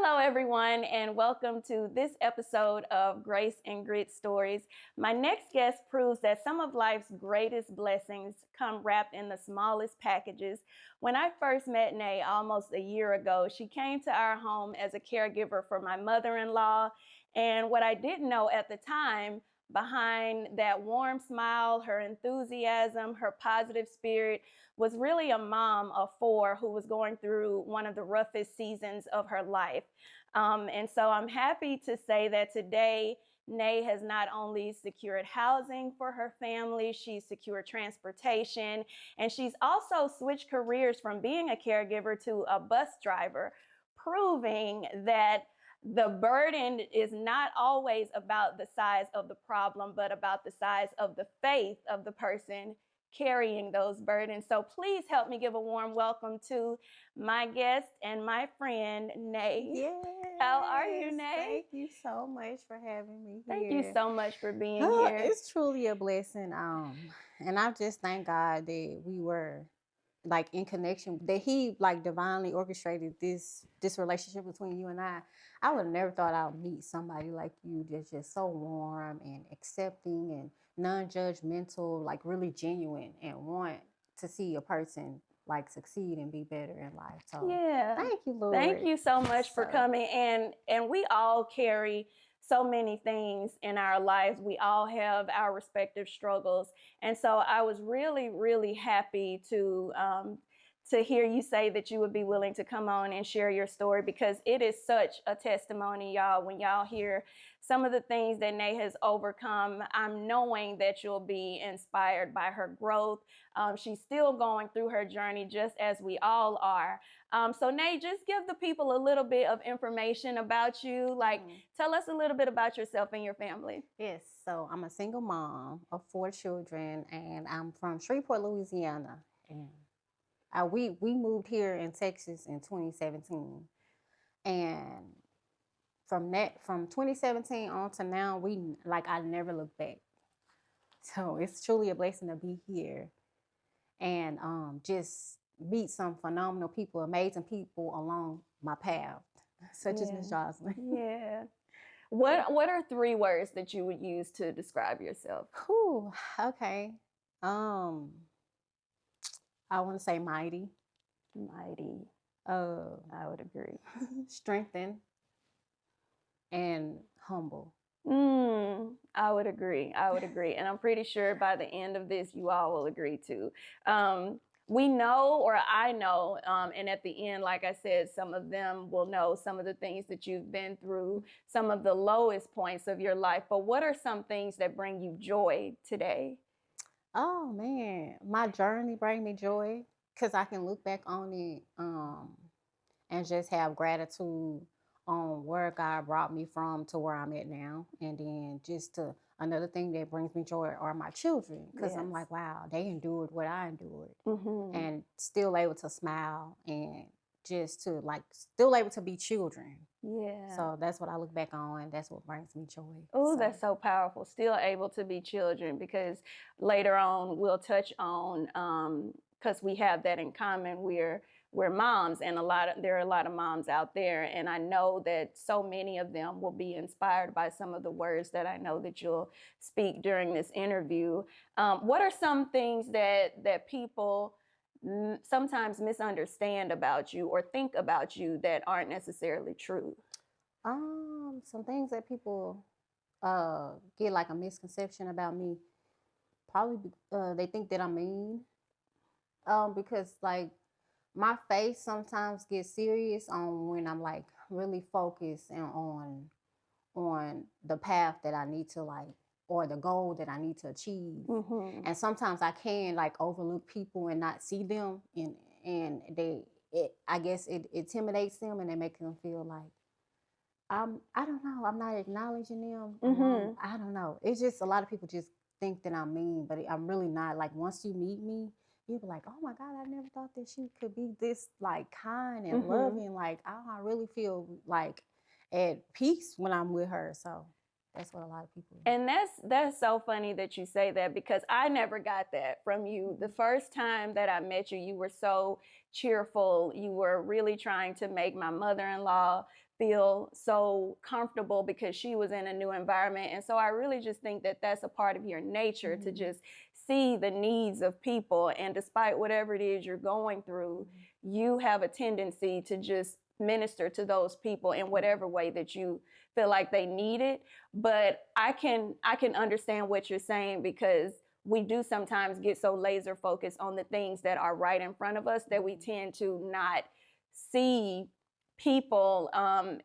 Hello, everyone, and welcome to this episode of Grace and Grit Stories. My next guest proves that some of life's greatest blessings come wrapped in the smallest packages. When I first met Nae almost a year ago, she came to our home as a caregiver for my mother-in-law. And what I didn't know at the time, behind that warm smile, her enthusiasm, her positive spirit, was really a mom of four who was going through one of the roughest seasons of her life. And so I'm happy to say that today, Nae has not only secured housing for her family, she's secured transportation, and she's also switched careers from being a caregiver to a bus driver, proving that the burden is not always about the size of the problem, but about the size of the faith of the person carrying those burdens. So please help me give a warm welcome to my guest and my friend, Nae. Yes. How are you, Nae? Thank you so much for having me here. Thank you so much for being here. It's truly a blessing. And I just thank God that we were like in connection, that He like divinely orchestrated this relationship between you and I. I would have never thought I would meet somebody like you that's just so warm and accepting and non-judgmental, like really genuine, and want to see a person like succeed and be better in life. So yeah, thank you, Lord. Thank you so much for coming. And we all carry so many things in our lives. We all have our respective struggles. And so I was really, really happy to hear you say that you would be willing to come on and share your story, because it is such a testimony, y'all. When y'all hear some of the things that Nae has overcome, I'm knowing that you'll be inspired by her growth. She's still going through her journey, just as we all are. So Nae, just give the people a little bit of information about you. Like, tell us a little bit about yourself and your family. Yes, so I'm a single mom of 4 children, and I'm from Shreveport, Louisiana. And we moved here in Texas in 2017, and from 2017 on to now, I never look back. So it's truly a blessing to be here and just meet some phenomenal people, amazing people along my path, such as Miss Jocelyn. Yeah. What are 3 words that you would use to describe yourself? Whew, okay. I want to say mighty. Mighty. I would agree. Strengthened and humble. I would agree. And I'm pretty sure by the end of this, you all will agree too. We know, or I know, and at the end, like I said, some of them will know some of the things that you've been through, some of the lowest points of your life. But what are some things that bring you joy today? Oh man, my journey bring me joy because I can look back on it and just have gratitude on where God brought me from to where I'm at now. And then just to another thing that brings me joy are my children, because I'm like, wow, they endured what I endured, and still able to smile and just to still able to be children. Yeah. So that's what I look back on. That's what brings me joy. Oh, that's so powerful. Still able to be children, because later on we'll touch on, because we have that in common. We're moms, and there are a lot of moms out there, and I know that so many of them will be inspired by some of the words that I know that you'll speak during this interview. What are some things that people sometimes misunderstand about you or think about you that aren't necessarily true? Some things that people get like a misconception about me. Probably they think that I'm mean. Because like my face sometimes gets serious on when I'm like really focused and on the path that I need to or the goal that I need to achieve. And sometimes I can like overlook people and not see them, and I guess it intimidates them, and they make them feel like I don't know, I'm not acknowledging them. I don't know. It's just a lot of people just think that I'm mean, but I'm really not. Like once you meet me, you'll be like, oh my God, I never thought that she could be this like kind and loving. Like I really feel like at peace when I'm with her. So that's what a lot of people do. And that's so funny that you say that, because I never got that from you. The first time that I met you, you were so cheerful. You were really trying to make my mother-in-law feel so comfortable because she was in a new environment. And so I really just think that that's a part of your nature to just see the needs of people. And despite whatever it is you're going through, you have a tendency to just minister to those people in whatever way that you feel like they need it. But I can understand what you're saying, because we do sometimes get so laser focused on the things that are right in front of us that we tend to not see people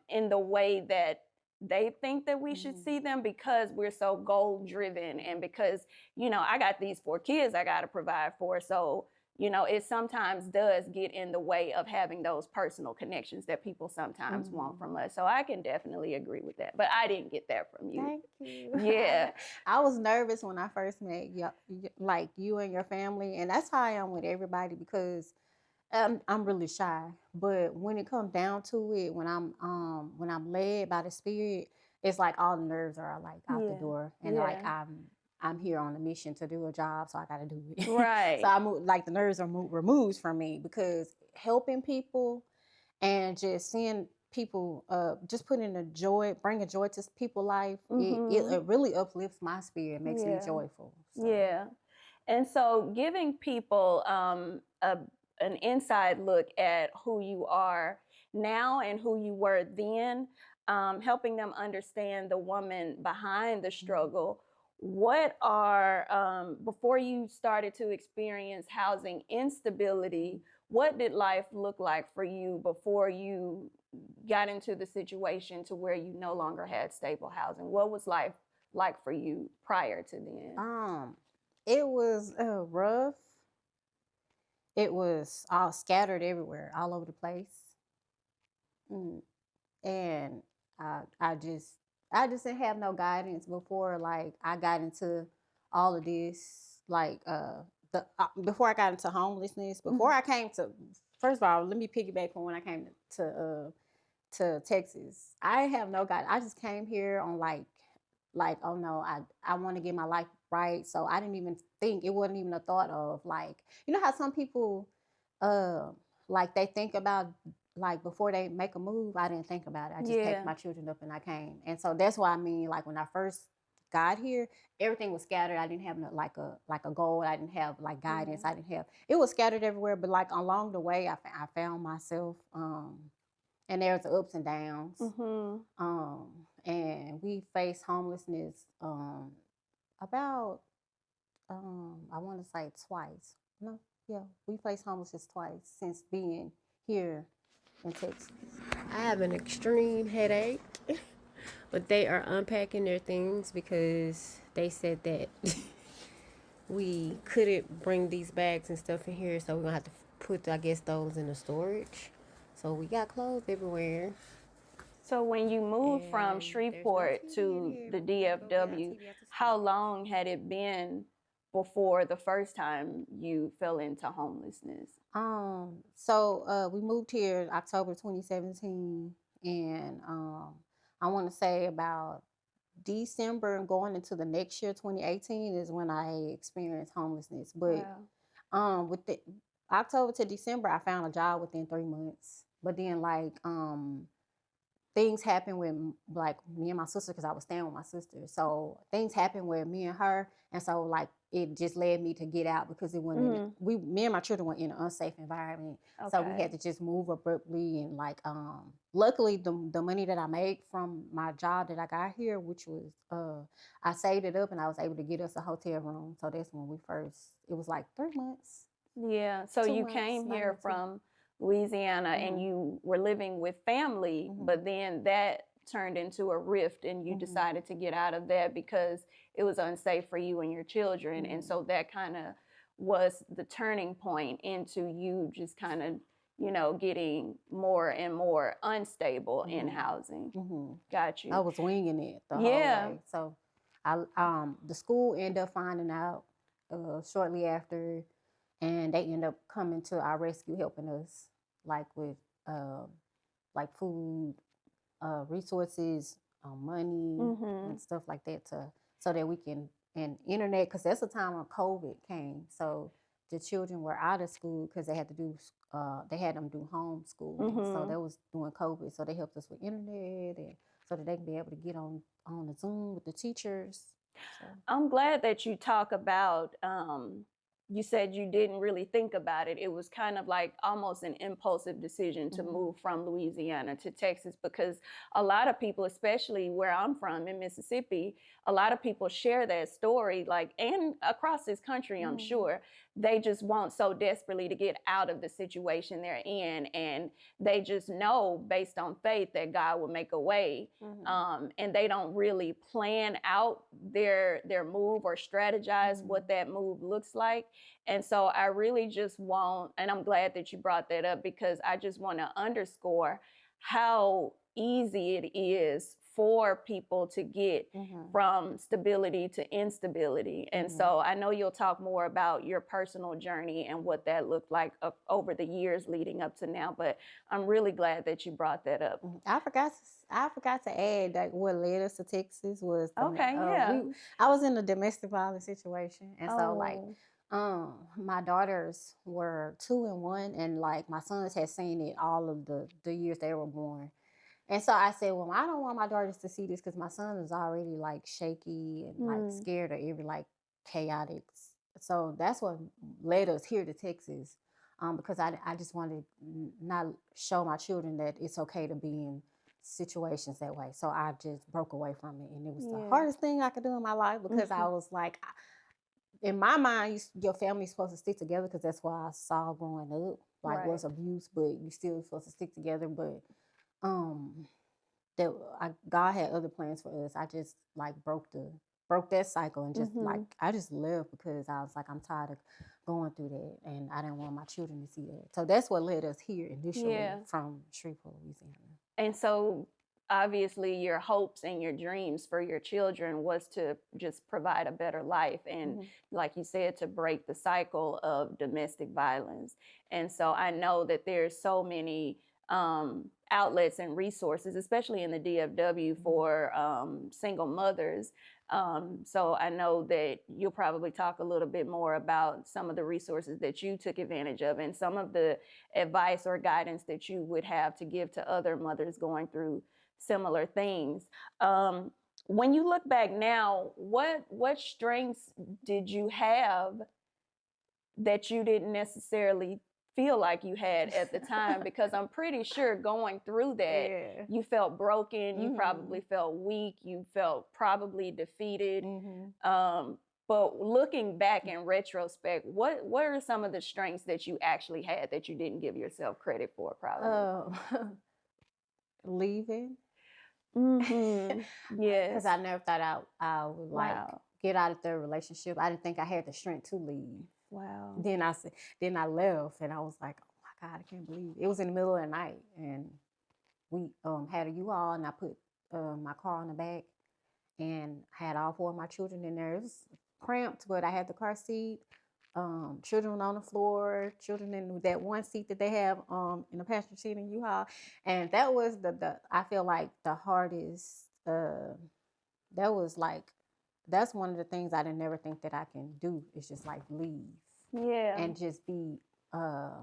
in the way that they think that we should see them, because we're so goal driven, and because, you know, I got these 4 kids I got to provide for. So, you know, it sometimes does get in the way of having those personal connections that people sometimes want from us. So I can definitely agree with that. But I didn't get that from you. Thank you. Yeah. I was nervous when I first met you, like you and your family, and that's how I am with everybody, because I'm really shy. But when it comes down to it, when I'm led by the Spirit, it's like all the nerves are like out the door, and like I'm here on a mission to do a job, so I got to do it. Right. So like the nerves are removed from me, because helping people and just seeing people, just putting bringing joy to people's life, it really uplifts my spirit, makes me joyful. So. Yeah. And so giving people an inside look at who you are now and who you were then, helping them understand the woman behind the struggle. What are, before you started to experience housing instability, what did life look like for you before you got into the situation to where you no longer had stable housing? What was life like for you prior to then? It was rough. It was all scattered everywhere, all over the place. And I just didn't have no guidance before, like, I got into all of this, like, before I got into homelessness, before I came to, first of all, let me piggyback from when I came to Texas. I have no guidance. I just came here on like, oh no, I want to get my life right. So I didn't even think, it wasn't even a thought of, like, you know how some people like they think about, like, before they make a move. I didn't think about it. I just packed my children up and I came. And so that's why, I mean, like, when I first got here, everything was scattered. I didn't have like a goal. I didn't have like guidance. I didn't have, it was scattered everywhere. But like along the way, I found myself, and there's the ups and downs. And we faced homelessness about I want to say twice. No, yeah, we faced homelessness twice since being here in Texas. I have an extreme headache, but they are unpacking their things because they said that we couldn't bring these bags and stuff in here, so we're gonna have to put, I guess, those in the storage. So we got clothes everywhere. So when you moved from Shreveport to the DFW, how long had it been before the first time you fell into homelessness? So we moved here October 2017, and I want to say about December and going into the next year, 2018, is when I experienced homelessness. But with the October to December, I found a job within 3 months. But then, like, things happened with, like, me and my sister, because I was staying with my sister. So things happened with me and her, and so, like, it just led me to get out, because it wasn't me and my children were in an unsafe environment. So we had to just move abruptly. And like, luckily the money that I made from my job that I got here, which was I saved it up, and I was able to get us a hotel room. So that's when it was like 3 months. Yeah. So you came here from Louisiana, and you were living with family, but then that turned into a rift, and you decided to get out of that because it was unsafe for you and your children. And so that kind of was the turning point into you just kind of, you know, getting more and more unstable in housing. Got you. I was winging it the whole way. So the school ended up finding out shortly after, and they ended up coming to our rescue, helping us, like, with like food, resources, money, and stuff like that, so that we can, and internet, because that's the time when COVID came. So the children were out of school because they had to do they had them do homeschooling. So Mhm. that was during COVID. So they helped us with internet and so that they can be able to get on the Zoom with the teachers. So I'm glad that you talk about, you said you didn't really think about it. It was kind of like almost an impulsive decision to move from Louisiana to Texas, because a lot of people, especially where I'm from in Mississippi, a lot of people share that story, like, and across this country, I'm sure, they just want so desperately to get out of the situation they're in. And they just know based on faith that God will make a way. And they don't really plan out their move or strategize what that move looks like. And so I really just want, and I'm glad that you brought that up, because I just want to underscore how easy it is for people to get from stability to instability. And so I know you'll talk more about your personal journey and what that looked like over the years leading up to now, but I'm really glad that you brought that up. I forgot to add that what led us to Texas was Yeah. I was in a domestic violence situation, and so like my daughters were 2 and 1, and like my sons had seen it all of the years they were born. And so I said, well, I don't want my daughters to see this because my son is already like shaky and like scared of every like chaotic. So that's what led us here to Texas, because I just wanted to not show my children that it's okay to be in situations that way. So I just broke away from it. And it was the hardest thing I could do in my life, because I was like, in my mind, your family's supposed to stick together, because that's what I saw growing up. Like, was abuse, but you still supposed to stick together. But God had other plans for us. I just like broke that cycle and just like I just left, because I was like, I'm tired of going through that, and I didn't want my children to see that. So that's what led us here initially from Shreveport, Louisiana. And so obviously your hopes and your dreams for your children was to just provide a better life, and like you said, to break the cycle of domestic violence. And so I know that there's so many outlets and resources, especially in the DFW, for single mothers. So I know that you'll probably talk a little bit more about some of the resources that you took advantage of and some of the advice or guidance that you would have to give to other mothers going through similar things. When you look back now, what strengths did you have that you didn't necessarily feel like you had at the time? Because I'm pretty sure going through that, you felt broken, you probably felt weak, you felt probably defeated. But looking back in retrospect, what are some of the strengths that you actually had that you didn't give yourself credit for, probably? Leaving. Yes. Because I never thought I would like get out of the relationship. I didn't think I had the strength to leave. Wow. Then I left, and I was like, oh my God, I can't believe it. It was in the middle of the night, and we had a U-Haul, and I put my car on the back, and had all 4 of my children in there. It was cramped, but I had the car seat. Children on the floor, children in that one seat that they have in the passenger seat in U-Haul, and that was the I feel like the hardest. That was like, that's one of the things I didn't never think that I can do, is just like leave, and just be. I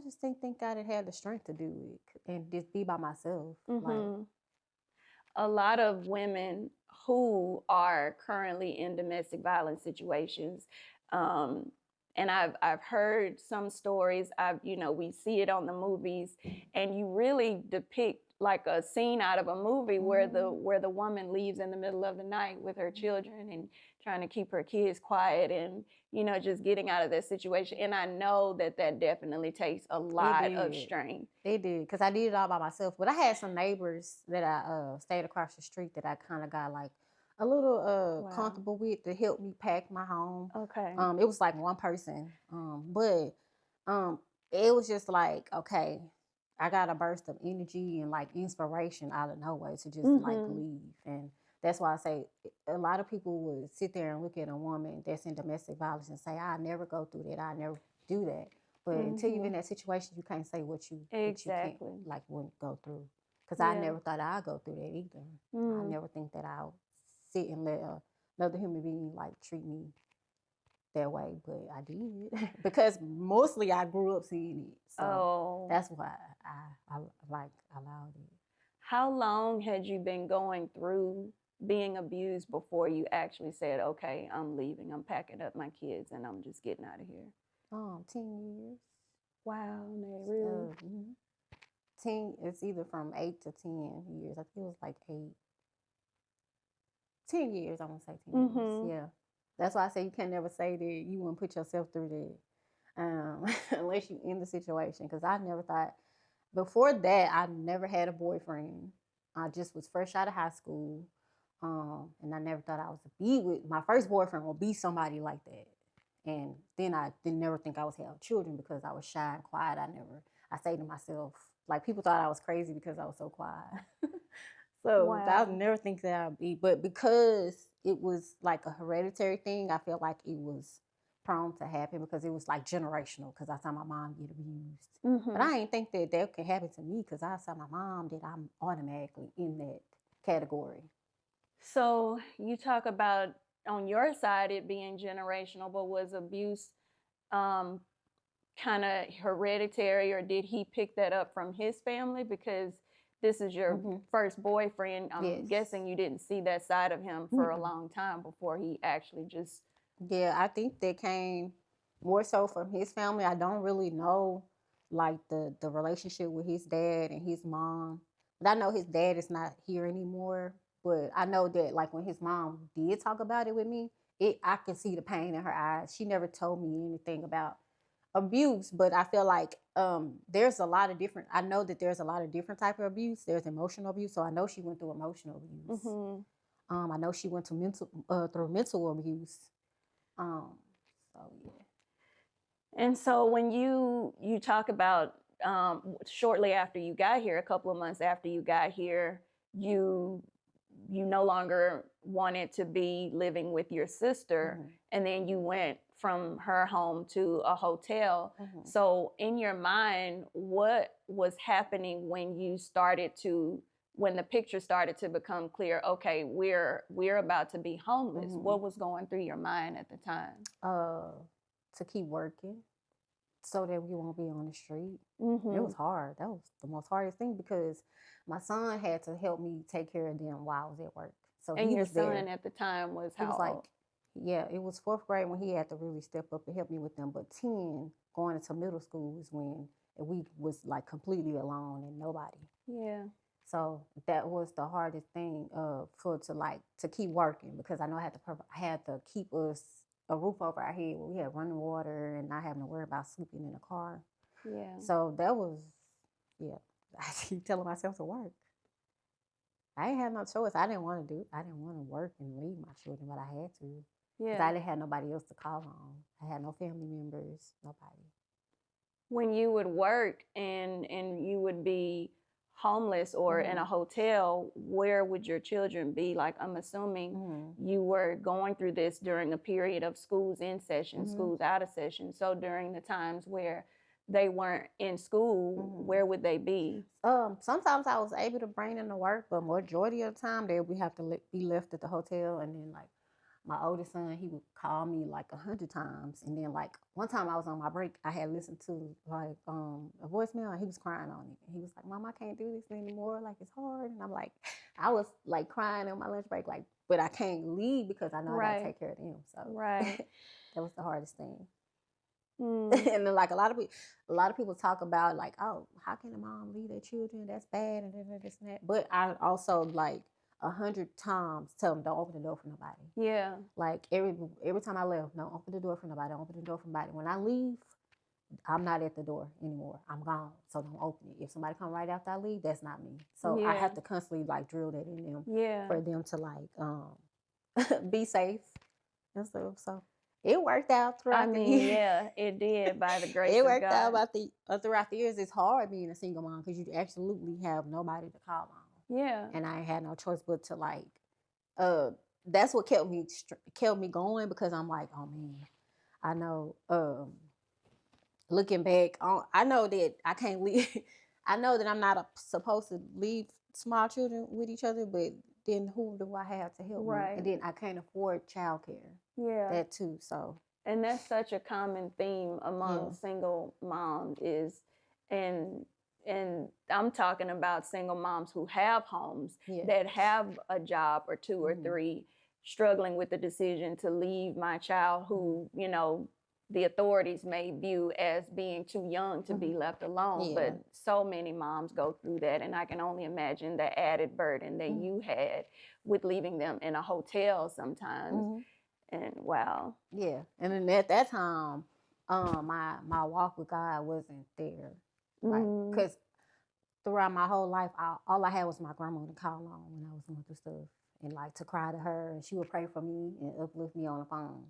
just didn't think I had the strength to do it and just be by myself. Like, a lot of women who are currently in domestic violence situations, and I've heard some stories. We see it on the movies, and you really depict like a scene out of a movie where the woman leaves in the middle of the night with her children and trying to keep her kids quiet, and just getting out of that situation. And I know that definitely takes a lot of strength. It did, because I did it all by myself. But I had some neighbors that I stayed across the street that I kind of got like a little comfortable with to help me pack my home. Okay. It was like one person, but it was just like, okay, I got a burst of energy and like inspiration out of nowhere to just like leave. And that's why I say a lot of people would sit there and look at a woman that's in domestic violence and say, I never go through that, I never do that. But until you're in that situation, you can't say what you can't, like, wouldn't go through. Because I never thought I'd go through that either. I never think that I'll sit and let another human being like treat me that way, but I did because mostly I grew up seeing it. So that's why I like allowed it. How long had you been going through being abused before you actually said, okay, I'm leaving, I'm packing up my kids, and I'm just getting out of here? 10 years. Wow, Nae, really? 10. It's either from 8 to 10 years. I think it was like 10 years. I want to say 10 years. Yeah, that's why I say you can never say that you wouldn't put yourself through that unless you in the situation. Because I never thought before that I never had a boyfriend. I just was fresh out of high school. And I never thought I was to be with my first boyfriend would be somebody like that. And then I didn't never think I was having children because I was shy and quiet. I say to myself, like people thought I was crazy because I was so quiet. So wow. I would never think that I'd be, but because it was like a hereditary thing, I feel like it was prone to happen because it was like generational because I saw my mom get abused. But I didn't think that could happen to me because I saw my mom that I'm automatically in that category. So you talk about on your side it being generational, but was abuse kind of hereditary, or did he pick that up from his family? Because this is your first boyfriend. I'm guessing you didn't see that side of him for a long time before he actually just... Yeah, I think that came more so from his family. I don't really know like the relationship with his dad and his mom. But I know his dad is not here anymore. But I know that like when his mom did talk about it with me, I could see the pain in her eyes. She never told me anything about abuse, but I feel like there's a lot of different. I know that there's a lot of different type of abuse. There's emotional abuse, so I know she went through emotional abuse. I know she went through mental abuse. So yeah. And so when you talk about shortly after you got here, a couple of months after you got here, you no longer wanted to be living with your sister, and then you went from her home to a hotel. So in your mind, what was happening when the picture started to become clear? Okay, we're about to be homeless. What was going through your mind at the time? To keep working so that we won't be on the street. It was hard. That was the most hardest thing because my son had to help me take care of them while I was at work. So and your son at the time was how old? Yeah, it was 4th grade when he had to really step up and help me with them. But 10, going into middle school is when we was like completely alone and nobody. Yeah. So that was the hardest thing to keep working because I know I had to keep us a roof over our head where we had running water and not having to worry about sleeping in a car. Yeah. So that was, I keep telling myself to work. I ain't had no choice. I didn't want to work and leave my children, but I had to. Yeah. Because I didn't have nobody else to call on. I had no family members, nobody. When you would work and you would be homeless or in a hotel, where would your children be? Like, I'm assuming you were going through this during a period of schools in session, schools out of session. So during the times where they weren't in school, where would they be? Sometimes I was able to bring them to work, but majority of the time we have to be left at the hotel. And then like my oldest son, he would call me like 100 times. And then like one time I was on my break, I had listened to like a voicemail and he was crying on it. And he was like, "Mom, I can't do this anymore. Like it's hard." And I'm like, I was like crying on my lunch break, like, but I can't leave because I know I gotta take care of them. So that was the hardest thing. And then like a lot of people talk about like, oh, how can a mom leave their children? That's bad and this and that. But I also like 100 times tell them don't open the door for nobody. Yeah. Like every time I left, don't open the door for nobody. Don't open the door for nobody. When I leave, I'm not at the door anymore. I'm gone. So don't open it. If somebody come right after I leave, that's not me. So I have to constantly like drill that in them for them to like be safe and stuff. So it worked out throughout the years. Yeah, it did by the grace of God. It worked out throughout the years. It's hard being a single mom because you absolutely have nobody to call on. Yeah. And I had no choice but to like, that's what kept me going because I'm like, oh man, I know, looking back, I know that I can't leave. I know that I'm not supposed to leave small children with each other, but then who do I have to help me? And then I can't afford childcare. Yeah. That too. So And that's such a common theme among single moms and and I'm talking about single moms who have homes that have a job or two or three, struggling with the decision to leave my child who, you know, the authorities may view as being too young to be left alone. But so many moms go through that, and I can only imagine the added burden that you had with leaving them in a hotel sometimes. And wow. Yeah. And then at that time, my walk with God wasn't there. Like, because throughout my whole life, all I had was my grandma to call on when I was going through stuff, and like to cry to her, and she would pray for me and uplift me on the phone.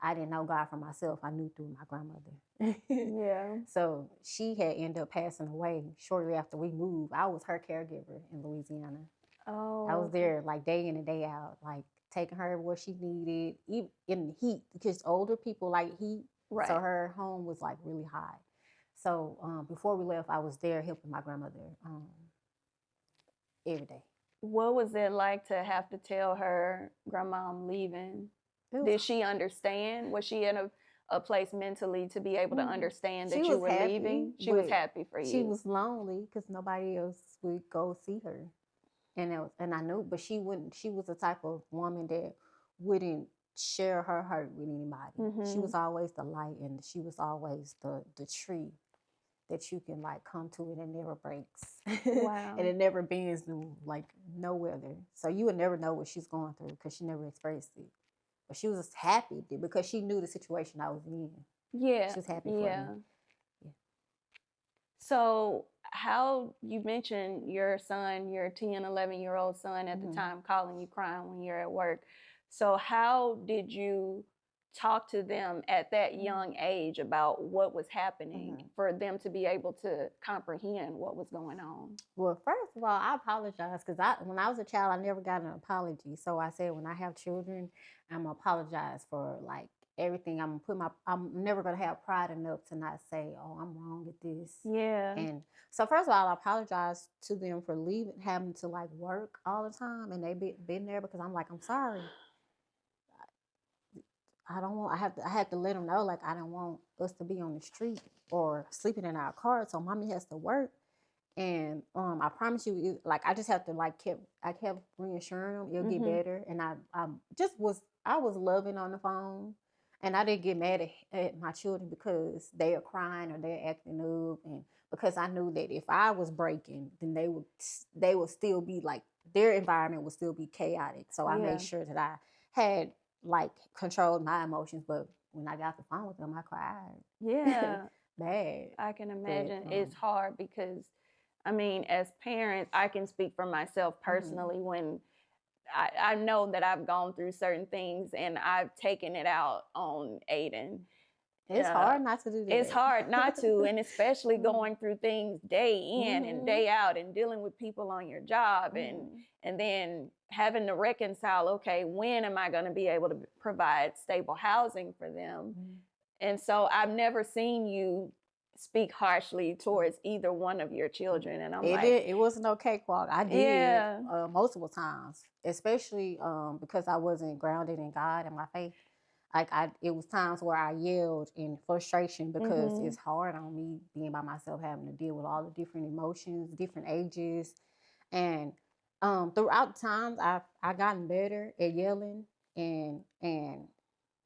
I didn't know God for myself. I knew through my grandmother. Yeah. So she had ended up passing away shortly after we moved. I was her caregiver in Louisiana. Oh. I was there like day in and day out, like taking her where she needed, even in the heat, because older people like heat. Right. So her home was like really hot. So before we left, I was there helping my grandmother every day. What was it like to have to tell her, Grandma, I'm leaving? Did she understand? Was she in a place mentally to be able to understand that you were leaving? She was happy for you. She was lonely because nobody else would go see her. And I knew, but she wouldn't. She was the type of woman that wouldn't share her hurt with anybody. She was always the light, and she was always the tree that you can like come to, and it never breaks. Wow. And it never bends through like no weather. So you would never know what she's going through because she never expressed it. But she was just happy because she knew the situation I was in. Yeah. She was happy for me. Yeah. So how, you mentioned your son, your 10, 11-year-old son at the time calling you crying when you're at work. So how did you talk to them at that young age about what was happening for them to be able to comprehend what was going on? Well, first of all, I apologize because when I was a child, I never got an apology. So I said, when I have children, I'm gonna apologize for like everything. I'm never gonna have pride enough to not say, oh, I'm wrong with this. Yeah. And so first of all, I apologize to them for having to like work all the time, and they been there because I'm like, I'm sorry. I had to let them know, like, I don't want us to be on the street or sleeping in our car. So mommy has to work. And I promise you, like, I just have to I kept reassuring them it'll get better. And I was loving on the phone, and I didn't get mad at my children because they are crying or they're acting up, and because I knew that if I was breaking, then they would still be like, their environment would still be chaotic. So I made sure that I had like controlled my emotions. But when I got the phone with them, I cried. Yeah. Bad. I can imagine. It's hard because, I mean, as parents, I can speak for myself personally when I know that I've gone through certain things and I've taken it out on Aiden. It's hard not to do that. It's hard not to, and especially going through things day in and day out and dealing with people on your job and then having to reconcile, okay, when am I going to be able to provide stable housing for them? And so I've never seen you speak harshly towards either one of your children. And it wasn't no cakewalk. I did multiple times, especially because I wasn't grounded in God and my faith. Like it was times where I yelled in frustration because it's hard on me being by myself, having to deal with all the different emotions, different ages. And throughout times I gotten better at yelling, and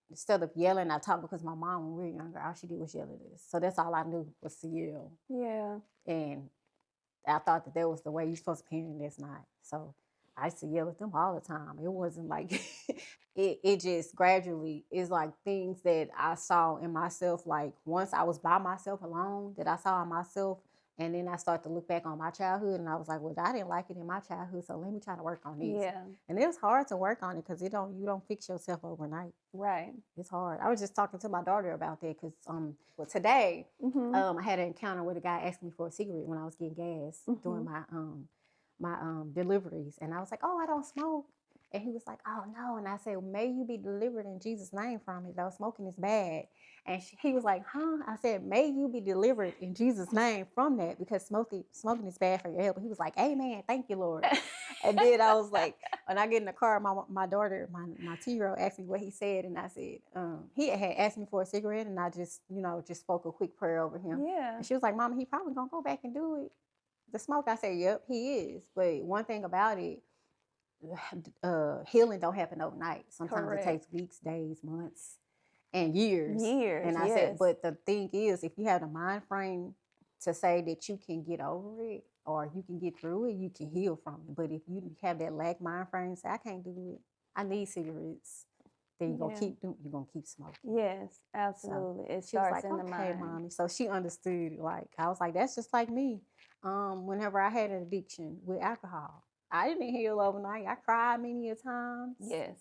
instead of yelling, I talked, because my mom, when we were younger, all she did was yell at us. So that's all I knew was to yell. Yeah. And I thought that was the way you're supposed to parent. That's not. So I used to yell at them all the time. It wasn't like it just gradually is like things that I saw in myself. Like once I was by myself alone, that I saw in myself, and then I started to look back on my childhood, and I was like, well, I didn't like it in my childhood, so let me try to work on this. Yeah. And it was hard to work on it because you don't fix yourself overnight. Right. It's hard. I was just talking to my daughter about that because today I had an encounter with a guy asking me for a cigarette when I was getting gas doing my deliveries, and I was like, oh, I don't smoke. And he was like, oh, no. And I said, well, may you be delivered in Jesus' name from it, though. Smoking is bad. And he was like, huh? I said, may you be delivered in Jesus' name from that, because smoking is bad for your health. He was like, amen. Thank you, Lord. And then I was like, when I get in the car, my daughter, my 2-year-old asked me what he said, and I said, he had asked me for a cigarette, and I just, just spoke a quick prayer over him. Yeah. And she was like, Mama, he probably gonna go back and do it. The smoke. I said, yep, he is. But one thing about it, healing don't happen overnight. Sometimes Correct. it takes weeks, days, months, and years. Years. And I yes. said, but the thing is, if you have the mind frame to say that you can get over it or you can get through it, you can heal from it. But if you have that lack mind frame, say I can't do it, I need cigarettes, then you're gonna keep doing, you're gonna keep smoking. Yes, absolutely. So it starts like, in the okay, mind. Mommy. So she understood. Like I was like, that's just like me. Whenever I had an addiction with alcohol, I didn't heal overnight. I cried many a times. Yes.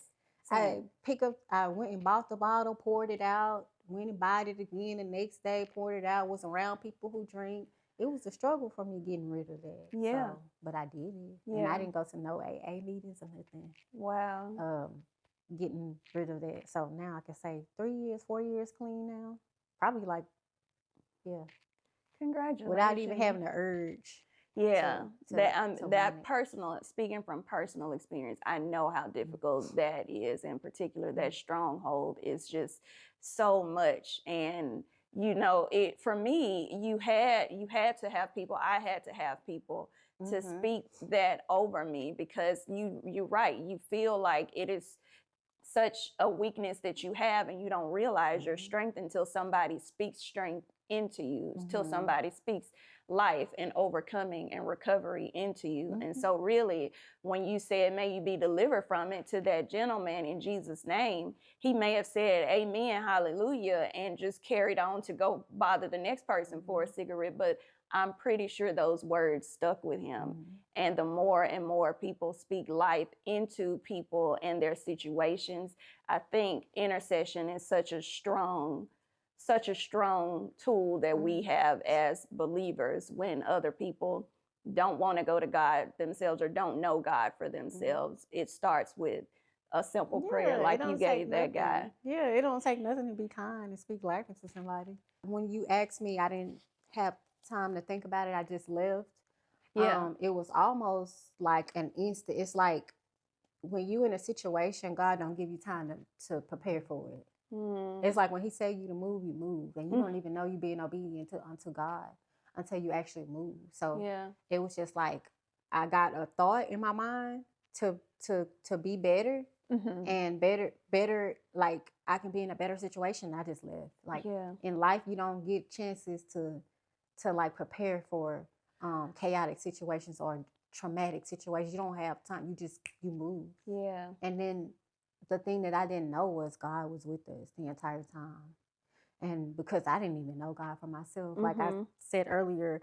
I went and bought the bottle, poured it out, went and bought it again the next day, poured it out, was around people who drink. It was a struggle for me getting rid of that. Yeah. So, but I did it. Yeah. And I didn't go to no AA meetings or nothing. Wow. Getting rid of that. So now I can say 3 years, 4 years clean now. Probably like, yeah. Congratulations. Without even having the urge. Yeah, to personal, speaking from personal experience, I know how difficult that is. In particular, that stronghold is just so much. And it for me, you had to have people. I had to have people to speak that over me, because you're right. You feel like it is such a weakness that you have, and you don't realize your strength until somebody speaks strength into you, until somebody speaks life and overcoming and recovery into you. And so really, when you said, may you be delivered from it, to that gentleman, in Jesus' name, he may have said amen, hallelujah, and just carried on to go bother the next person for a cigarette. But I'm pretty sure those words stuck with him. And the more and more people speak life into people and their situations, I think intercession is such a strong tool that we have as believers when other people don't want to go to God themselves or don't know God for themselves. It starts with a simple prayer like you gave that guy. Yeah, it don't take nothing to be kind and speak life into somebody. When you asked me, I didn't have time to think about it. I just left. Yeah. It was almost like an instant. It's like when you in a situation, God don't give you time to prepare for it. It's like when he say you to move, you move, and you don't even know you being obedient unto God until you actually move. So it was just like I got a thought in my mind to be better and better. Like I can be in a better situation. I just left. Like in life, you don't get chances to like prepare for chaotic situations or traumatic situations. You don't have time. You move. Yeah. And then the thing that I didn't know was God was with us the entire time. And because I didn't even know God for myself. Like I said earlier,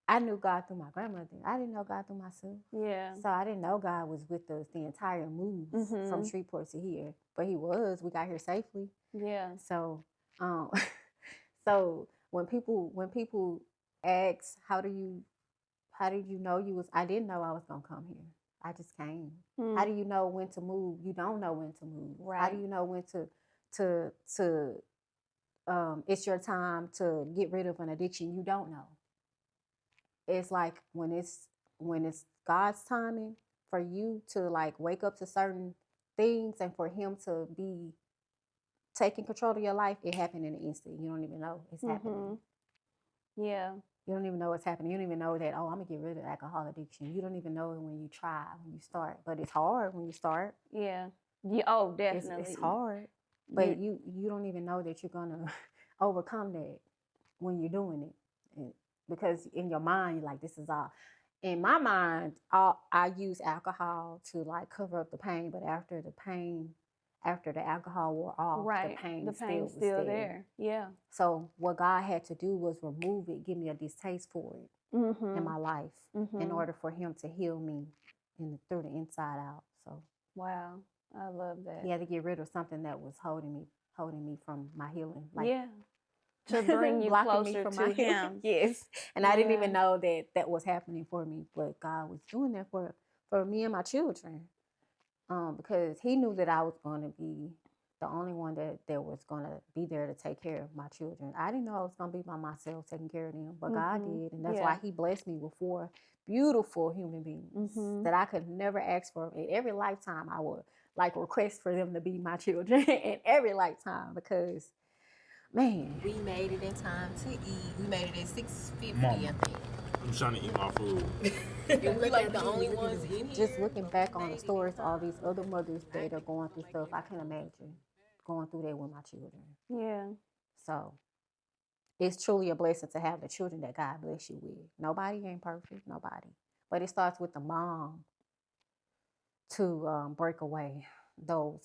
I knew God through my grandmother. I didn't know God through myself. Yeah. So I didn't know God was with us the entire move from Shreveport to here. But he was. We got here safely. Yeah. So so when people ask, how did you know you was, I didn't know I was gonna come here. I just came. How do you know when to move? You don't know when to move. Right. How do you know when to it's your time to get rid of an addiction? You don't know. It's like when it's God's timing for you to like wake up to certain things and for him to be taking control of your life, it happened in an instant. You don't even know it's happening. Yeah. You don't even know what's happening. You don't even know that, oh, I'm going to get rid of alcohol addiction. You don't even know it when you try, when you start. But it's hard when you start. Yeah. Oh, definitely. It's hard. But you don't even know that you're going to overcome that when you're doing it. Because in your mind, you're like, this is all. In my mind, I use alcohol to like cover up the pain. But after the alcohol wore off, right. the pain still there. Yeah. So what God had to do was remove it, give me a distaste for it in my life in order for him to heal me through the inside out. So wow, I love that. He had to get rid of something that was holding me from my healing. Like, to bring you closer to him. Yes. And I didn't even know that was happening for me, but God was doing that for me and my children. Because he knew that I was going to be the only one that was gonna be there to take care of my children. I didn't know I was gonna be by myself taking care of them, but God did, and that's why He blessed me with 4 beautiful human beings that I could never ask for. In every lifetime, I would like request for them to be my children in every lifetime because, man, We made it in time to eat. We made it at 6:50, Mama. I think. I'm trying to eat my food. And we like the only ones in here. just looking back on the stories, all these other mothers that are going through stuff, I can't imagine going through that with my children. Yeah. So it's truly a blessing to have the children that God bless you with. Nobody ain't perfect, nobody. But it starts with the mom to break away those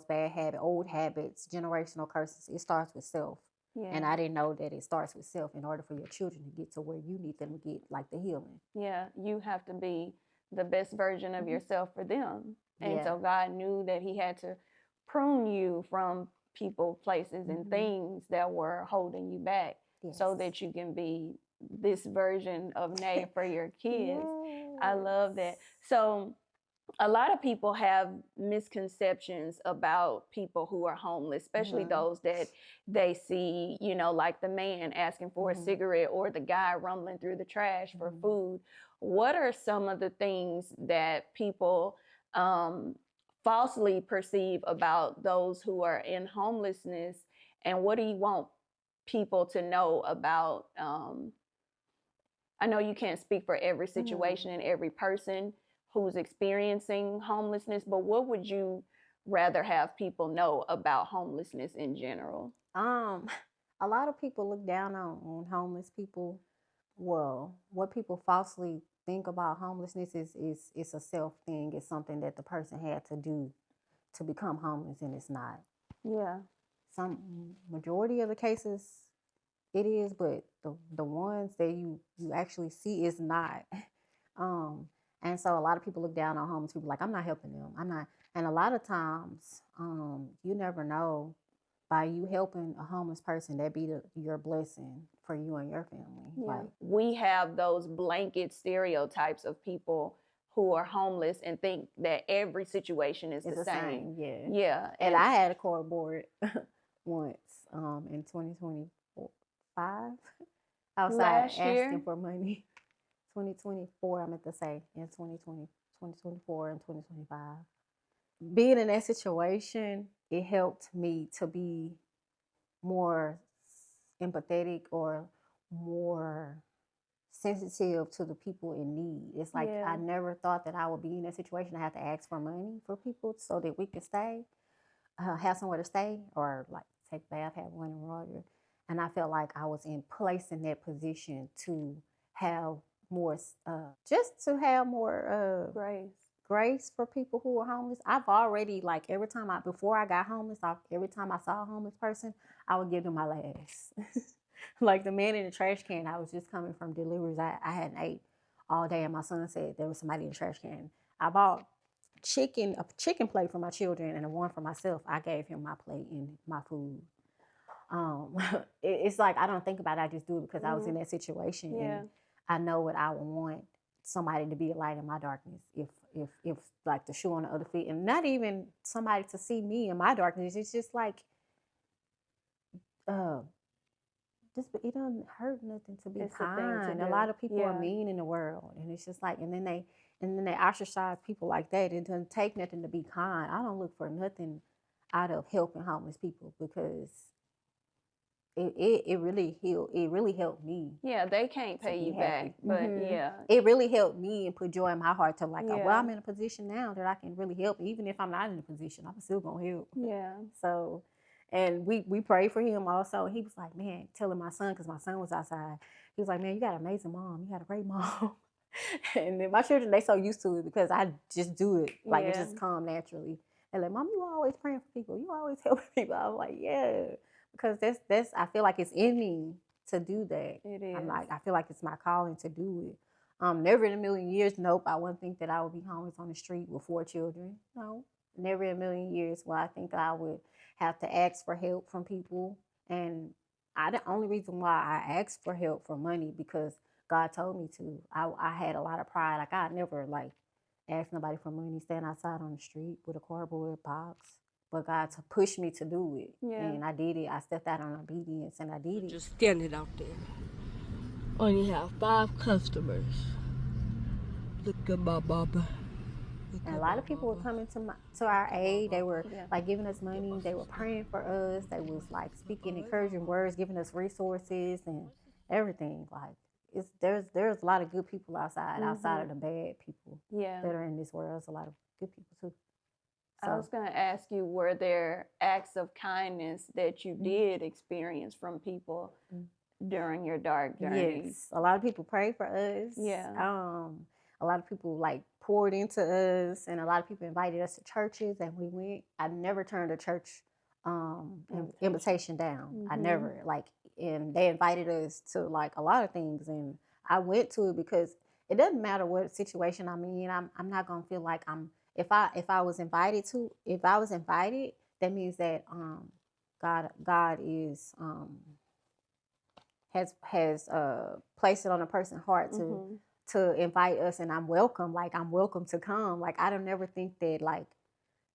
bad habits, old habits, generational curses. It starts with self. Yeah. And I didn't know that it starts with self in order for your children to get to where you need them to get, like the healing. Yeah, you have to be the best version of yourself for them. And Yeah. so God knew that He had to prune you from people, places, and things that were holding you back so that you can be this version of Nae for your kids. I love that. So a lot of people have misconceptions about people who are homeless, especially those that they see, you know, like the man asking for a cigarette or the guy rumbling through the trash for food. What are some of the things that people falsely perceive about those who are in homelessness? And what do you want people to know about? I know you can't speak for every situation and every person who's experiencing homelessness, but what would you rather have people know about homelessness in general? A lot of people look down on homeless people. Well, what people falsely think about homelessness is it's a self thing. It's something that the person had to do to become homeless, and it's not. Yeah. Some majority of the cases it is, but the ones that you actually see is not. And so a lot of people look down on homeless people like, I'm not helping them. I'm not. And a lot of times, you never know, by you helping a homeless person, that be your blessing for you and your family. Yeah. Like, we have those blanket stereotypes of people who are homeless and think that every situation is the same. Yeah. Yeah. And I had a cardboard once in 2025 outside Last asking year? for money. 2024, I meant to say, in 2024 and 2025. Being in that situation, it helped me to be more empathetic or more sensitive to the people in need. It's like I never thought that I would be in a situation I have to ask for money for people so that we could stay, have somewhere to stay, or like take a bath, have running water. And I felt like I was placed in that position to have more, just to have more grace for people who are homeless. I've already, like, before I got homeless, every time I saw a homeless person, I would give them my last. Like the man in the trash can, I was just coming from deliveries. I hadn't ate all day, and my son said there was somebody in the trash can. I bought a chicken plate for my children and one for myself. I gave him my plate and my food. It's like I don't think about it. I just do it because I was in that situation, and I know what I would want somebody to be a light in my darkness. If like the shoe on the other feet, and not even somebody to see me in my darkness. It's just like, it doesn't hurt nothing to be kind. A lot of people are mean in the world, and it's just like, and then they ostracize people like that. It doesn't take nothing to be kind. I don't look for nothing out of helping homeless people because it really helped me. Yeah, they can't pay you back, but it really helped me and put joy in my heart to like, well, I'm in a position now that I can really help. Even if I'm not in a position, I'm still gonna help. Yeah. So, and we prayed for him also. He was like, man, telling my son, because my son was outside. He was like, man, you got an amazing mom. You got a great mom. And then my children, they so used to it because I just do it. Like it just come naturally. They're like, Mom, you always praying for people. You always helping people. I was like, yeah. Because that's I feel like it's in me to do that. It is. I feel like it's my calling to do it. Never in a million years, nope, I wouldn't think that I would be homeless on the street with 4 children. No, never in a million years will I think I would have to ask for help from people. And the only reason why I asked for help for money because God told me to. I had a lot of pride. Like I never asked nobody for money, stand outside on the street with a cardboard box. but God to push me to do it. Yeah. And I did it. I stepped out on obedience and I did it. Just standing out there. Only have 5 customers. Look at my mama. And a lot of people were coming to our aid. They were like giving us money. They were praying for us. They was like speaking encouraging words, giving us resources and everything. Like there's a lot of good people outside of the bad people that are in this world. There's a lot of good people too. I was going to ask you, were there acts of kindness that you did experience from people during your dark journey? Yes, a lot of people prayed for us. Yeah. A lot of people like poured into us, and a lot of people invited us to churches, and we went. I never turned a church invitation down. I never and they invited us to like a lot of things, and I went to it because it doesn't matter what situation I'm in. I'm not gonna feel like I'm. If I was invited, that means that God is has placed it on a person's heart to invite us, and I'm welcome. Like I'm welcome to come. Like I don't never think that like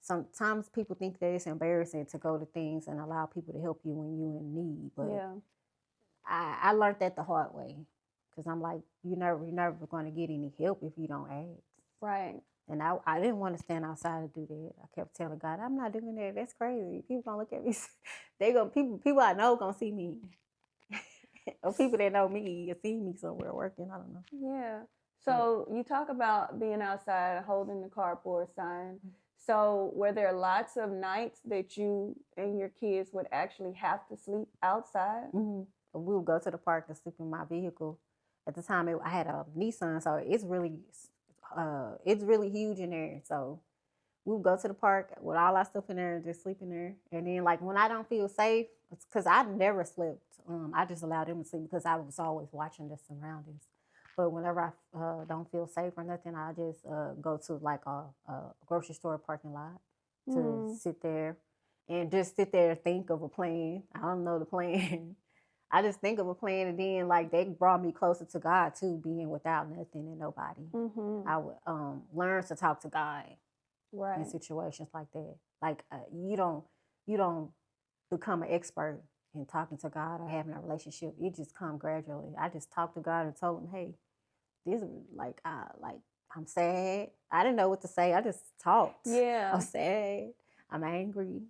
sometimes people think that it's embarrassing to go to things and allow people to help you when you're in need. But I learned that the hard way because I'm like you're never going to get any help if you don't ask. Right. And I didn't want to stand outside and do that. I kept telling God, I'm not doing that. That's crazy. People gonna look at me. People I know gonna see me. Or people that know me see me somewhere working. I don't know. Yeah. So you talk about being outside, holding the cardboard sign. So were there lots of nights that you and your kids would actually have to sleep outside? We would go to the park and sleep in my vehicle. At the time, I had a Nissan, so it's really huge in there. So we would go to the park with all our stuff in there and just sleep in there. And then like when I don't feel safe, it's because I never slept. I just allowed them to sleep because I was always watching the surroundings. But whenever I don't feel safe or nothing, I just go to like a grocery store parking lot to sit there and just sit there and think of a plan. I don't know the plan. I just think of a plan, and then like they brought me closer to God too, being without nothing and nobody. I would learn to talk to God in situations like that. Like you don't become an expert in talking to God or having a relationship. It just come gradually. I just talked to God and told him, hey, this is like I'm sad. I didn't know what to say. I just talked. Yeah. I'm sad. I'm angry.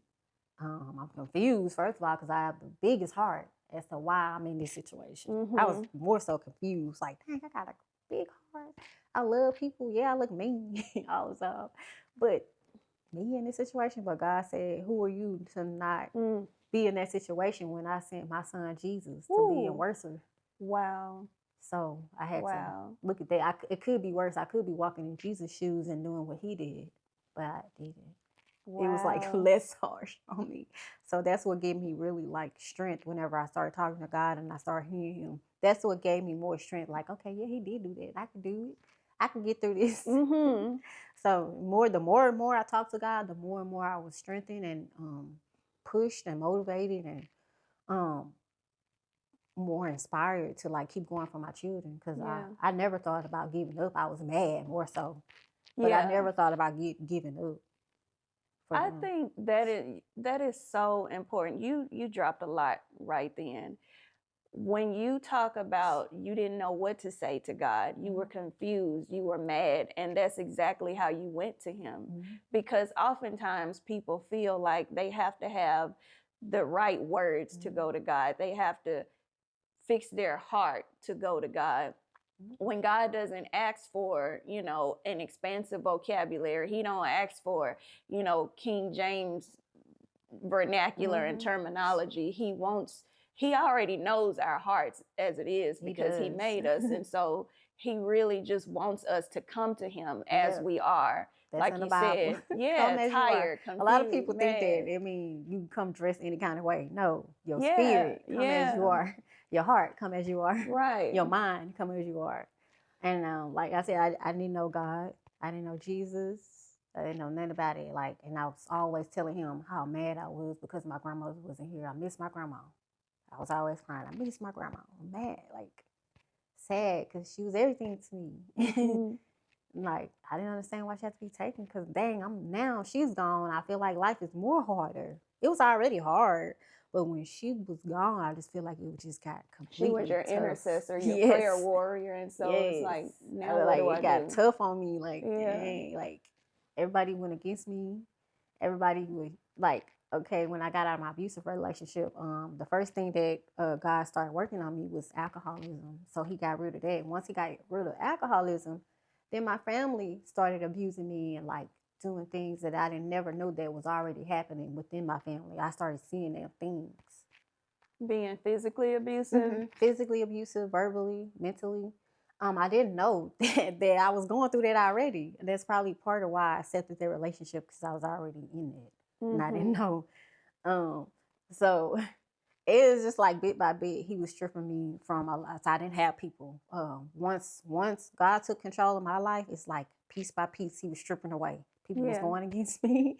I'm confused, first of all, because I have the biggest heart as to why I'm in this situation. I was more so confused. Like, dang, I got a big heart. I love people. Yeah, I look mean all the time. But me in this situation, but God said, who are you to not be in that situation when I sent my son Jesus to be in worse? Wow. So I had to look at that. It could be worse. I could be walking in Jesus' shoes and doing what he did, but I didn't. It was like less harsh on me. So that's what gave me really like strength whenever I started talking to God and I started hearing him. That's what gave me more strength. Like, okay, yeah, he did do that. I can do it. I can get through this. So the more and more I talked to God, the more and more I was strengthened and pushed and motivated and more inspired to like keep going for my children. Because I never thought about giving up. I was mad more so. But I never thought about giving up. I think that is so important. You dropped a lot right then. When you talk about you didn't know what to say to God, you were confused, you were mad, and that's exactly how you went to him. Because oftentimes people feel like they have to have the right words to go to God. They have to fix their heart to go to God. When God doesn't ask for, an expansive vocabulary, he don't ask for, King James vernacular and terminology. He already knows our hearts as it is because he made us. And so he really just wants us to come to him as we are. That's like in the you Bible. said, tired, confused. A lot of people think mad. that, you come dressed any kind of way. No, your spirit come as you are. Your heart come as you are. Right. Your mind come as you are. And like I said, I didn't know God. I didn't know Jesus. I didn't know nothing about it. Like, and I was always telling him how mad I was because my grandmother wasn't here. I miss my grandma. I was always crying. I miss my grandma. I'm mad, like sad, because she was everything to me. like, I didn't understand why she had to be taken because dang, now she's gone. I feel like life is more harder. It was already hard, but when she was gone, I just feel like it just got She completely was your tough. intercessor, your Yes. prayer warrior, and so it's Yes. like, I now feel what do like I it got do? tough on me. Like, Yeah. dang, like everybody went against me. Everybody would like, okay, when I got out of my abusive relationship, the first thing that God started working on me was alcoholism. So he got rid of that. And once he got rid of alcoholism, then my family started abusing me and like doing things that I didn't never know that was already happening within my family. I started seeing them things. Being physically abusive? Physically abusive, verbally, mentally. I didn't know that I was going through that already. And that's probably part of why I accepted their relationship because I was already in it. And I didn't know. So it was just like bit by bit, he was stripping me from a lot. So I didn't have people. Once God took control of my life, it's like piece by piece, he was stripping away. People was going against me.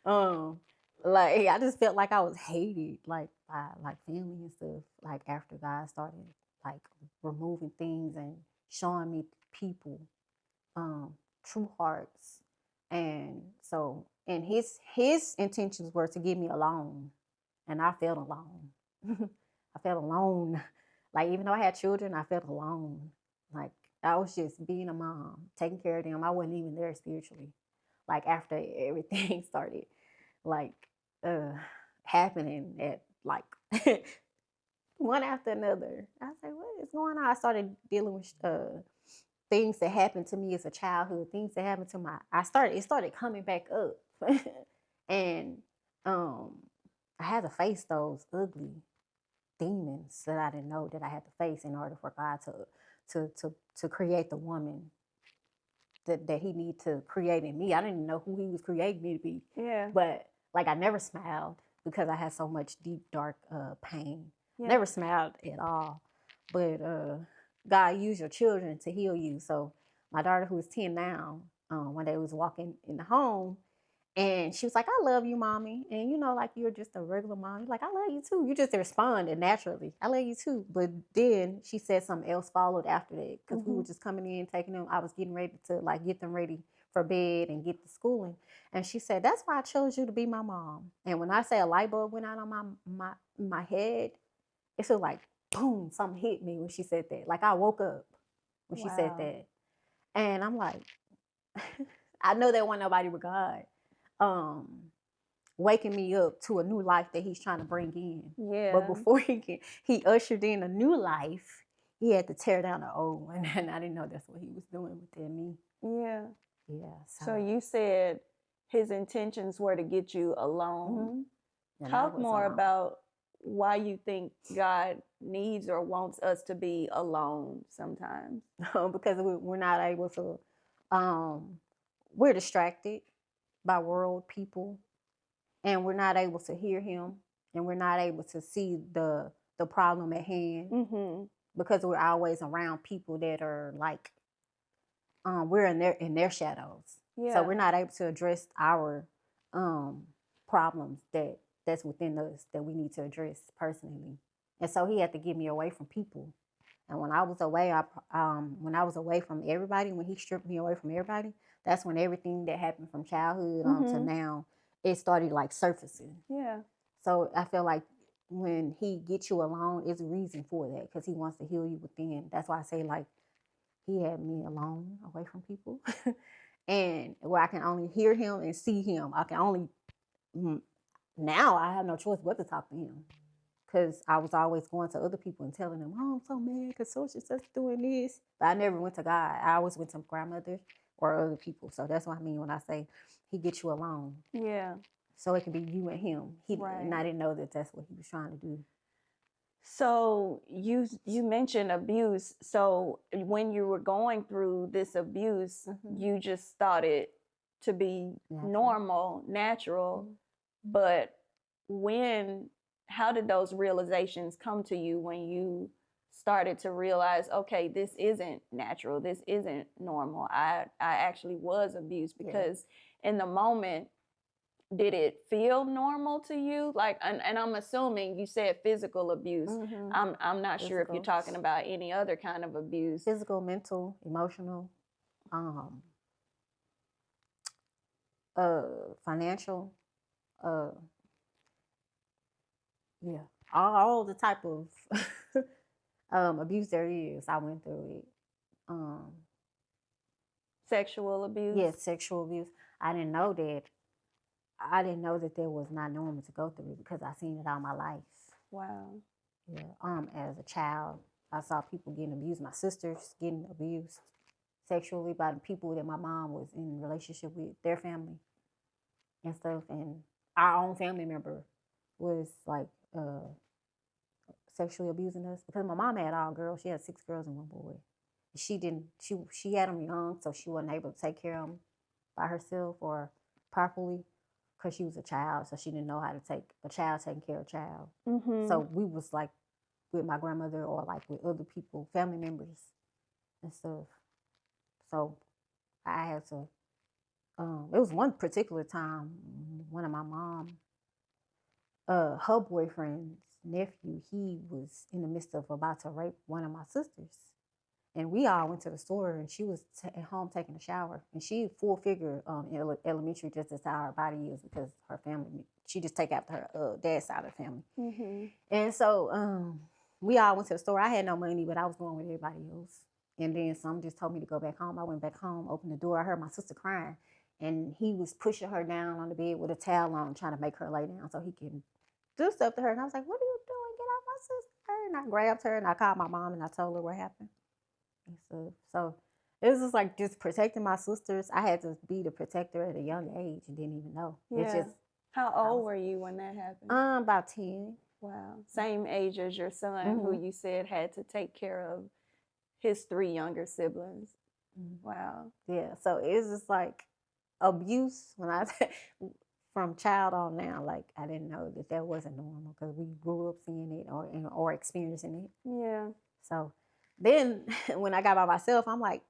Like I just felt like I was hated, like by like family and stuff. Like after God started like removing things and showing me people, true hearts, and so and his intentions were to get me alone, and I felt alone. I felt alone. Like even though I had children, I felt alone. Like I was just being a mom, taking care of them. I wasn't even there spiritually. Like after everything started, like happening at like one after another. I was like, what is going on? I started dealing with things that happened to me as a childhood, things that happened to it started coming back up. And I had to face those ugly demons that I didn't know that I had to face in order for God to create the woman that he needed to create in me. I didn't know who he was creating me to be. Yeah. But like I never smiled because I had so much deep, dark pain. Yeah. Never smiled at all. But God used your children to heal you. So my daughter, who is 10 now, one day was walking in the home and she was like, I love you, mommy. And you know, like you're just a regular mom. You're like, I love you too. You just responded naturally. I love you too. But then she said something else followed after that because we were just coming in, taking them. I was getting ready to like get them ready for bed and get to schooling. And she said, that's why I chose you to be my mom. And when I say a light bulb went out on my head, it felt like boom, something hit me when she said that. Like I woke up when she said that. And I'm like, I know that wasn't nobody but God. Waking me up to a new life that he's trying to bring in. Yeah. But before he ushered in a new life, he had to tear down the old one. And I didn't know that's what he was doing within me. Yeah. Yeah. So you said his intentions were to get you alone. Talk more about why you think God needs or wants us to be alone sometimes. Because we're not able to, we're distracted by world people, and we're not able to hear him, and we're not able to see the problem at hand because we're always around people that are like we're in their shadows. So we're not able to address our problems that's within us that we need to address personally. And so he had to get me away from people. And when I was away from everybody, when he stripped me away from everybody, that's when everything that happened from childhood to now, it started like surfacing. Yeah. So I feel like when he gets you alone, it's a reason for that because he wants to heal you within. That's why I say like he had me alone, away from people, and where I can only hear him and see him. I can only now I have no choice but to talk to him. Because I was always going to other people and telling them, oh, I'm so mad because social stuff's doing this. But I never went to God. I always went to grandmother or other people. So that's what I mean when I say he gets you alone. Yeah. So it can be you and him. And I didn't know that that's what he was trying to do. So you mentioned abuse. So when you were going through this abuse, you just thought it to be normal, natural. But how did those realizations come to you when you started to realize, okay, this isn't natural, this isn't normal, I actually was abused? Because in the moment, did it feel normal to you? Like, and I'm assuming you said physical abuse. I'm not sure if you're talking about any other kind of abuse. Physical, mental, emotional, financial, yeah, all the type of abuse there is. I went through it. Sexual abuse. Yes, sexual abuse. I didn't know that. I didn't know that was not normal to go through it because I seen it all my life. Wow. Yeah. As a child, I saw people getting abused. My sisters getting abused sexually by the people that my mom was in relationship with, their family and stuff. And our own family member was like sexually abusing us because my mom had all girls. She had 6 girls and 1 boy. She had them young, so she wasn't able to take care of them by herself or properly because she was a child, so she didn't know how to take a child taking care of a child. So we was like with my grandmother or like with other people, family members and stuff. So I had to, it was one particular time, one of my mom, her boyfriend's nephew, he was in the midst of about to rape one of my sisters. And we all went to the store, and she was at home taking a shower. And she full figure in elementary, just as how her body is because her family, she just take after her dad's side of the family. And so we all went to the store. I had no money, but I was going with everybody else. And then some just told me to go back home. I went back home, opened the door. I heard my sister crying. And he was pushing her down on the bed with a towel on, trying to make her lay down so he can do stuff to her. And I was like, what are you doing? Get off my sister. And I grabbed her, and I called my mom, and I told her what happened. So it was just like just protecting my sisters. I had to be the protector at a young age and didn't even know. Yeah. It's just, how old were you when that happened? About 10. Wow. Same age as your son, who you said had to take care of his 3 younger siblings. Wow. Yeah. So it's just like abuse when I from child on now. Like I didn't know that wasn't normal because we grew up seeing it or experiencing it. Yeah. So then when I got by myself, I'm like,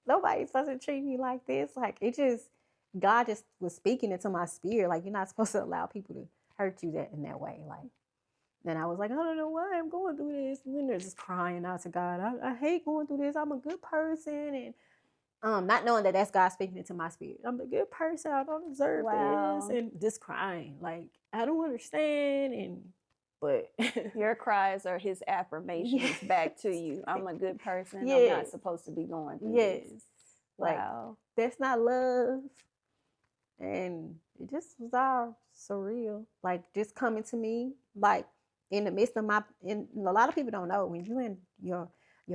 nobody's supposed to treat me like this. Like it just, God just was speaking into my spirit. Like you're not supposed to allow people to hurt you in that way. Like, then I was like, I don't know why I'm going through this. And then they're just crying out to God. I hate going through this. I'm a good person. And not knowing that that's God speaking into my spirit. I'm a good person. I don't deserve this. And just crying. Like, I don't understand. But your cries are his affirmations back to you. I'm a good person. Yeah. I'm not supposed to be going through this. Wow. Like, that's not love. And it just was all surreal. Like just coming to me, like in the midst of a lot of people don't know when you in your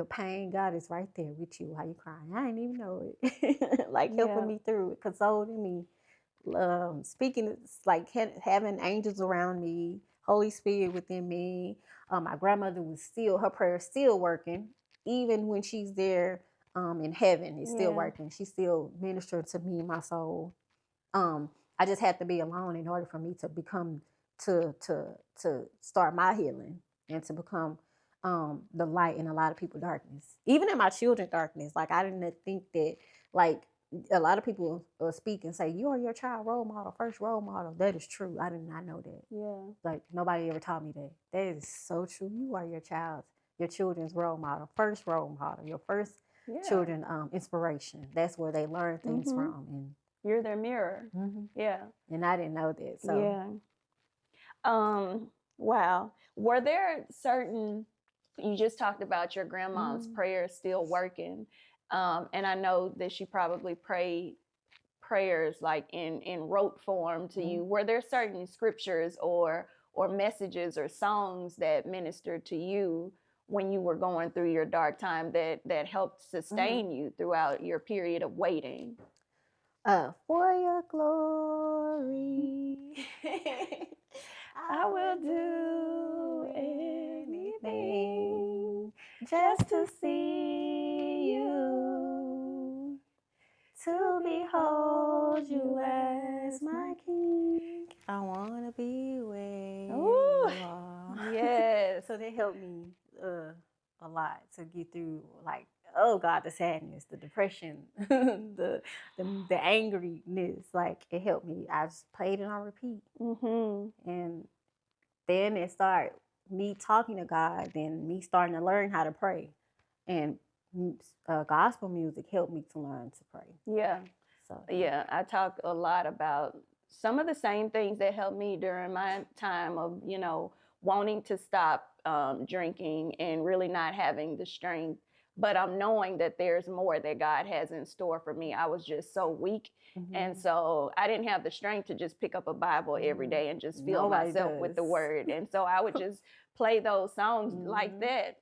pain, God is right there with you while you crying. I didn't even know it. Like helping me through it, consoling me, speaking, like having angels around me, Holy Spirit within me. My grandmother her prayer is still working, even when she's there in heaven. It's still working. She's still ministering to me and my soul. I just had to be alone in order for me to become to start my healing and to become the light in a lot of people's darkness, even in my children's darkness. Like I didn't think that, like a lot of people speak and say, you are your child role model, first role model. That is true. I did not know that. Yeah. Like nobody ever taught me that. That is so true. You are your children's role model, first role model, your first children inspiration. That's where they learn things from. And you're their mirror. Yeah. And I didn't know that. So wow. Were there certain, you just talked about your grandma's prayers still working. And I know that she probably prayed prayers like in rote form to you. Were there certain scriptures or messages or songs that ministered to you when you were going through your dark time that helped sustain you throughout your period of waiting? For your glory, I will do anything just to see you, to behold you as my king. I want to be where you are. Yes. So they helped me a lot to get through, like, oh God, the sadness, the depression, the angriness. Like it helped me. I just played it on repeat. And then it started me talking to God, then me starting to learn how to pray. And gospel music helped me to learn to pray. Yeah. So Yeah, I talk a lot about some of the same things that helped me during my time of, wanting to stop drinking and really not having the strength. But I'm knowing that there's more that God has in store for me. I was just so weak. And so I didn't have the strength to just pick up a Bible every day and just fill Nobody myself with the does. word. And so I would just play those songs like that,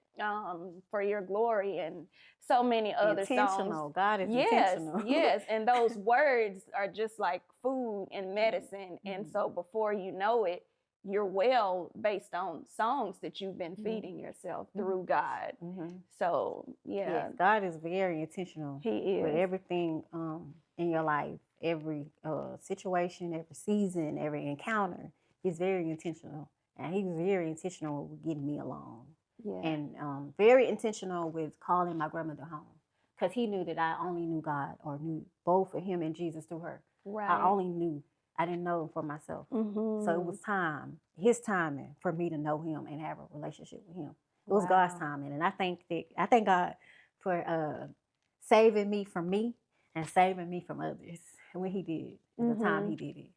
for your glory, and so many other Intentional. songs. God is Yes, intentional. yes. And those words are just like food and medicine. And so before you know it, you're well based on songs that you've been feeding yourself through God. So yeah, Yes, God is very intentional He is with everything in your life, every situation, every season, every encounter. He's very intentional, and He was very intentional with getting me along, and very intentional with calling my grandmother home, because He knew that I only knew God, or knew both of Him and Jesus through her. Right. I only knew. I didn't know Him for myself. So it was time, His timing, for me to know Him and have a relationship with Him. It was God's timing, and I thank God for saving me from me and saving me from others when He did, the time He did it.